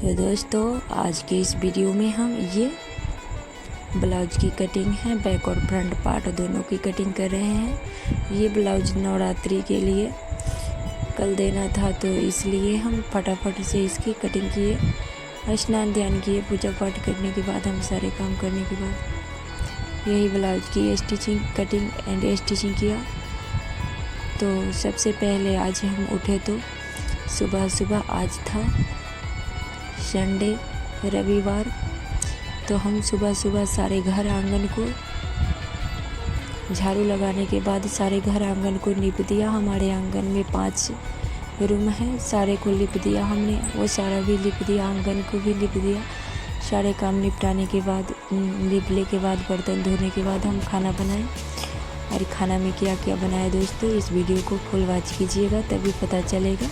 तो दोस्तों आज की इस वीडियो में हम ये ब्लाउज की कटिंग है, बैक और फ्रंट पार्ट दोनों की कटिंग कर रहे हैं। ये ब्लाउज नवरात्रि के लिए कल देना था, तो इसलिए हम फटाफट से इसकी कटिंग किए, स्नान ध्यान किए, पूजा पाठ करने के बाद हम सारे काम करने के बाद यही ब्लाउज की स्टिचिंग, कटिंग एंड स्टिचिंग किया। तो सबसे पहले आज हम उठे तो सुबह आज था संडे, रविवार, तो हम सुबह सारे घर आंगन को झाड़ू लगाने के बाद सारे घर आंगन को लिप दिया। हमारे आंगन में 5 रूम है, सारे को लिप दिया हमने, वो सारा भी लिप दिया, आंगन को भी लिप दिया। सारे काम निपटाने के बाद, लिपने के बाद, बर्तन धोने के बाद हम खाना बनाए। और खाना में क्या क्या बनाया दोस्तों, इस वीडियो को फुल वॉच कीजिएगा तभी पता चलेगा।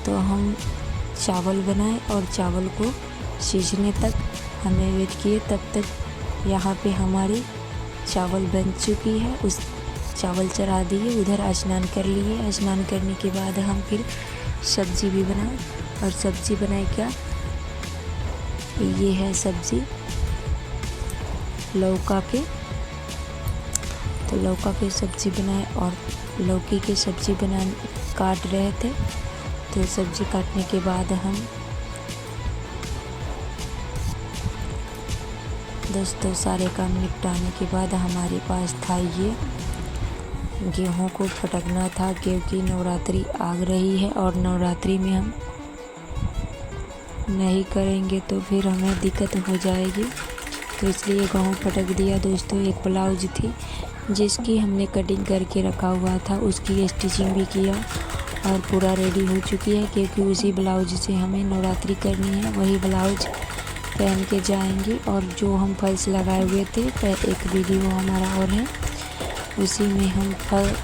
तो हम चावल बनाए और चावल को सीझने तक हमें वेट किए। तब तक यहाँ पे हमारी चावल बन चुकी है, उस चावल चढ़ा दिए, उधर स्नान कर लिए। स्नान करने के बाद हम फिर सब्जी भी बनाए। और सब्जी बनाए क्या, ये है सब्जी लौका के, तो लौका के सब्जी बनाए और लौकी के सब्जी काट रहे थे। तो सब्जी काटने के बाद हम दोस्तों सारे काम निपटाने के बाद हमारे पास था ये गेहूं को फटकना था, क्योंकि नवरात्रि आ रही है और नवरात्रि में हम नहीं करेंगे तो फिर हमें दिक्कत हो जाएगी। तो इसलिए गेहूं फटक दिया दोस्तों। एक ब्लाउज थी जिसकी हमने कटिंग करके रखा हुआ था, उसकी स्टिचिंग भी किया और पूरा रेडी हो चुकी है, क्योंकि उसी ब्लाउज से हमें नवरात्रि करनी है। वही ब्लाउज पहन के जाएंगे। और जो हम फॉल्स लगाए हुए थे, एक वीडियो हमारा और है, उसी में हम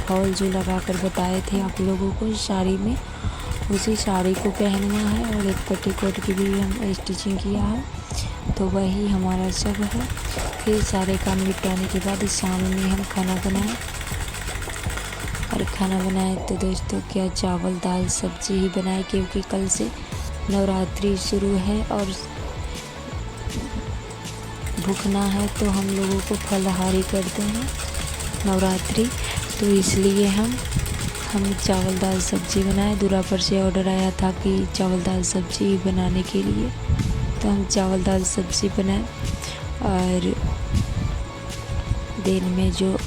फॉल जो लगा कर बताए थे आप लोगों को साड़ी में, उसी साड़ी को पहनना है। और एक पेटीकोट की भी हम स्टिचिंग किया है। तो वही हमारा सब है। फिर सारे काम निपटाने के बाद शाम में हम खाना बनाए। और खाना बनाए तो दोस्तों क्या, चावल दाल सब्जी ही बनाए, क्योंकि कल से नवरात्रि शुरू है और भूखना है, तो हम लोगों को फलाहारी करते हैं नवरात्रि। तो इसलिए हम चावल दाल सब्जी बनाए। दूरा पर से ऑर्डर आया था कि चावल दाल सब्जी बनाने के लिए, तो हम चावल दाल सब्जी बनाए। और दिन में जो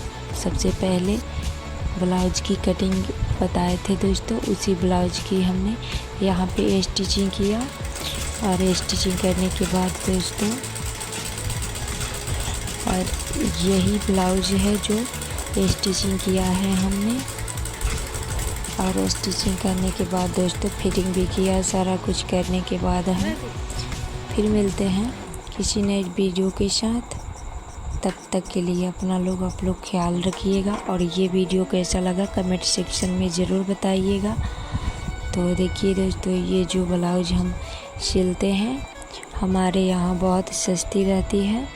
सबसे पहले ब्लाउज की कटिंग बताए थे दोस्तों, उसी ब्लाउज की हमने यहाँ पे स्टिचिंग किया। और स्टिचिंग करने के बाद दोस्तों, और यही ब्लाउज है जो स्टिचिंग किया है हमने। और स्टिचिंग करने के बाद दोस्तों फिटिंग भी किया। सारा कुछ करने के बाद हम फिर मिलते हैं किसी नए वीडियो के साथ। तब तक के लिए आप लोग ख्याल रखिएगा। और ये वीडियो कैसा लगा कमेंट सेक्शन में ज़रूर बताइएगा। तो देखिए दोस्तों, ये जो ब्लाउज हम सिलते हैं हमारे यहाँ बहुत सस्ती रहती है।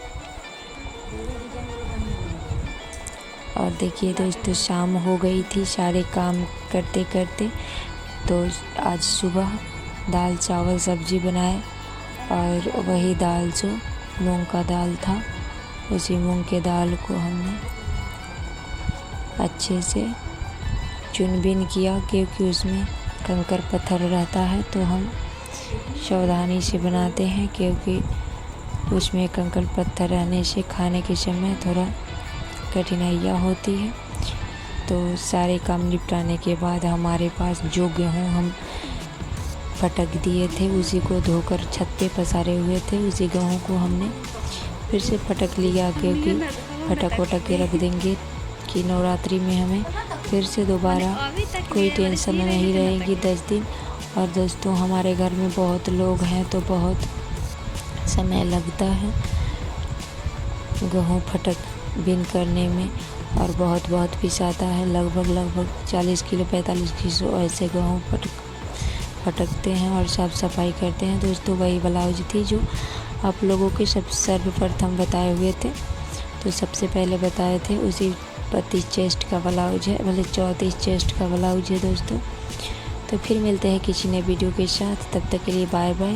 और देखिए दोस्तों, शाम हो गई थी सारे काम करते करते। तो आज सुबह दाल चावल सब्जी बनाए। और वही दाल जो मूंग का दाल था, उसी मूंग के दाल को हमने अच्छे से चुन-बीन किया, क्योंकि उसमें कंकर पत्थर रहता है। तो हम सावधानी से बनाते हैं, क्योंकि उसमें कंकर पत्थर रहने से खाने के समय थोड़ा कठिनाइयाँ होती है। तो सारे काम निपटाने के बाद हमारे पास जो गेहूँ हम फटक दिए थे, उसी को धोकर छत पे पसारे हुए थे, उसी गेहूँ को हमने फिर से फटक लिया, क्योंकि फटक के रख देंगे कि नवरात्रि में हमें फिर से दोबारा कोई टेंशन नहीं रहेगी 10 दिन। और दोस्तों हमारे घर में बहुत लोग हैं, तो बहुत समय लगता है गेहूँ फटक बिन करने में, और बहुत पिसाता है। लगभग 40 किलो 45 किलो ऐसे गेहूँ फटकते हैं और साफ़ सफाई करते हैं। दोस्तों वही ब्लाउज थी जो आप लोगों के सर्वप्रथम बताए हुए थे। तो सबसे पहले बताए थे उसी 32 चेस्ट का ब्लाउज है, मतलब 34 चेस्ट का ब्लाउज है दोस्तों। तो फिर मिलते हैं किसी नए वीडियो के साथ। तब तक के लिए बाय बाय।